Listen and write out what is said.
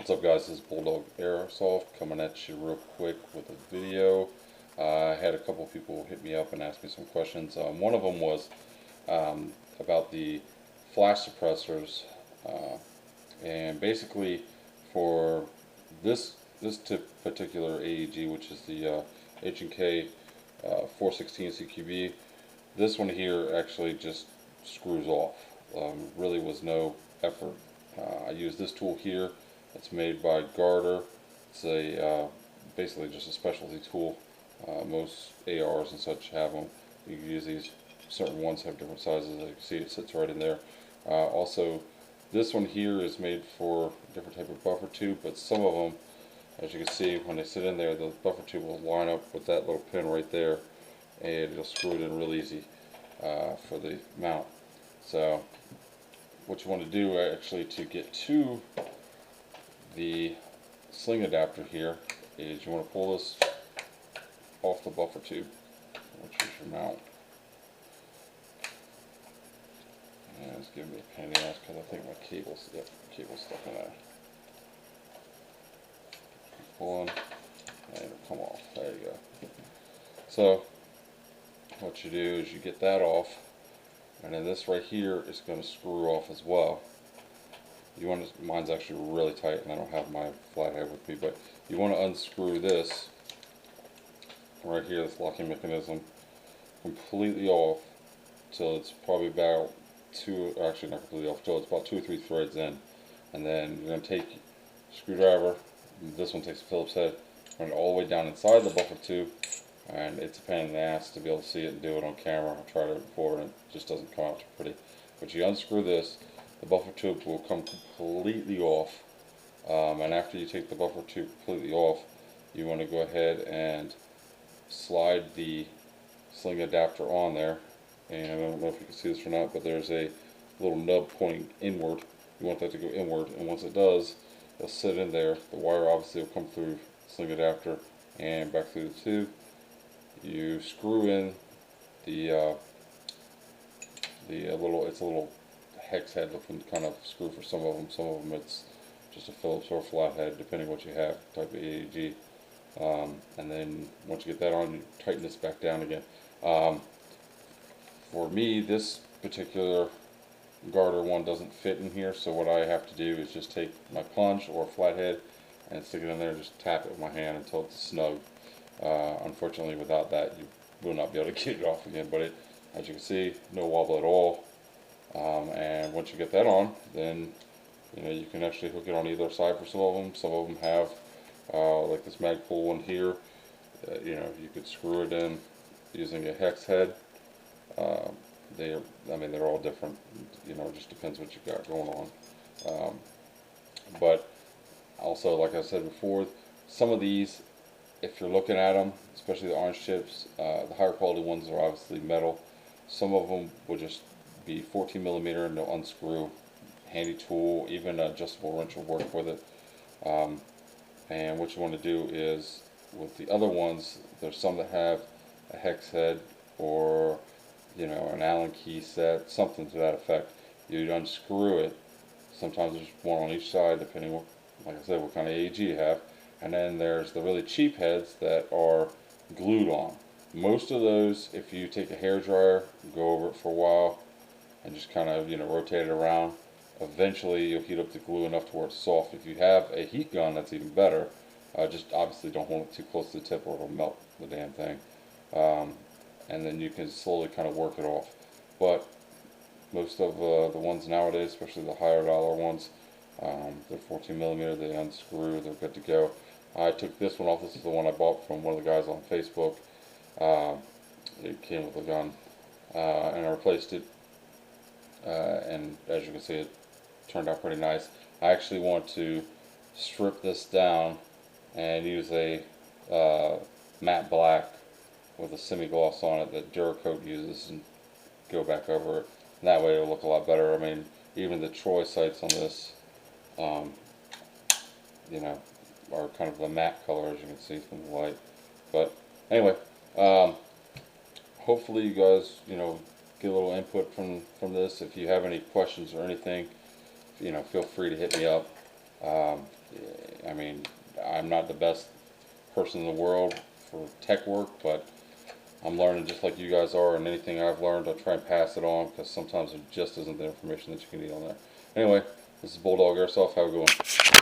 What's up, guys? This is Bulldog Airsoft coming at you real quick with a video. I had a couple of people hit me up and ask me some questions. One of them was about the flash suppressors, and basically for this particular AEG, which is the H&K 416 CQB, this one here actually just screws off. Really was no effort. I use this tool here. It's made by Garter. It's a basically just a specialty tool. Most ARs and such have them. You can use these. Certain ones have different sizes. As you can see, it sits right in there. Also, this one here is made for a different type of buffer tube, but some of them, as you can see, when they sit in there, the buffer tube will line up with that little pin right there, and it'll screw it in real easy for the mount. So what you want to do actually to get to the sling adapter here is you want to pull this off the buffer tube, which is your mount. And it's giving me a pain in the ass because I think my cable's stuck in there. Pulling, and it'll come off. There you go. So what you do is you get that off, and then this right here is going to screw off as well. You want to, mine's actually really tight, and I don't have my flathead with me, but you want to unscrew this right here, this locking mechanism, completely off till it's probably about actually not completely off, till it's about 2 or 3 threads in, and then you're going to take a screwdriver. This one takes a Phillips head, run it all the way down inside the buffer tube, and it's a pain in the ass to be able to see it and do it on camera. I tried it before and it just doesn't come out too pretty. But you unscrew this, the buffer tube will come completely off, and after you take the buffer tube completely off, you want to go ahead and slide the sling adapter on there. And I don't know if you can see this or not, but there's a little nub pointing inward. You want that to go inward, and once it does, it'll sit in there. The wire obviously will come through the sling adapter and back through the tube. You screw in the it's a little hex head looking kind of screw for some of them. Some of them it's just a Phillips or flathead, depending what you have, type of AEG. And then once you get that on, you tighten this back down again. For me, this particular Garter one doesn't fit in here, so what I have to do is just take my punch or flathead and stick it in there and just tap it with my hand until it's snug. Unfortunately, without that, you will not be able to get it off again, but as you can see, no wobble at all. And once you get that on, then you can actually hook it on either side for some of them. Some of them have like this Magpul one here. You could screw it in using a hex head. They're all different. It just depends what you got going on. But also, like I said before, some of these, if you're looking at them, especially the orange chips, the higher quality ones are obviously metal. Some of them will just be 14 millimeter and they'll unscrew. Handy tool, even an adjustable wrench will work with it. And what you want to do is, with the other ones, there's some that have a hex head or an Allen key set, something to that effect. You unscrew it. Sometimes there's one on each side, depending what, like I said, what kind of AEG you have. And then there's the really cheap heads that are glued on. Most of those, if you take a hair dryer, go over it for a while, and just kind of rotate it around, eventually you'll heat up the glue enough to where it's soft. If you have a heat gun, that's even better. Just obviously don't hold it too close to the tip or it'll melt the damn thing. And then you can slowly kind of work it off. But most of the ones nowadays, especially the higher dollar ones, they're 14 millimeter, they unscrew, they're good to go. I took this one off. This is the one I bought from one of the guys on Facebook. It came with a gun, and I replaced it, and as you can see, it turned out pretty nice. I actually want to strip this down and use a matte black with a semi-gloss on it that Duracoat uses and go back over it. And that way it'll look a lot better. I mean, even the Troy sights on this, are kind of the matte color, as you can see from the light. But anyway, hopefully you guys, get a little input from this. If you have any questions or anything, feel free to hit me up. I'm not the best person in the world for tech work, but I'm learning just like you guys are, and anything I've learned, I try and pass it on, because sometimes it just isn't the information that you can need on there. Anyway, this is Bulldog Airsoft. Have a good one.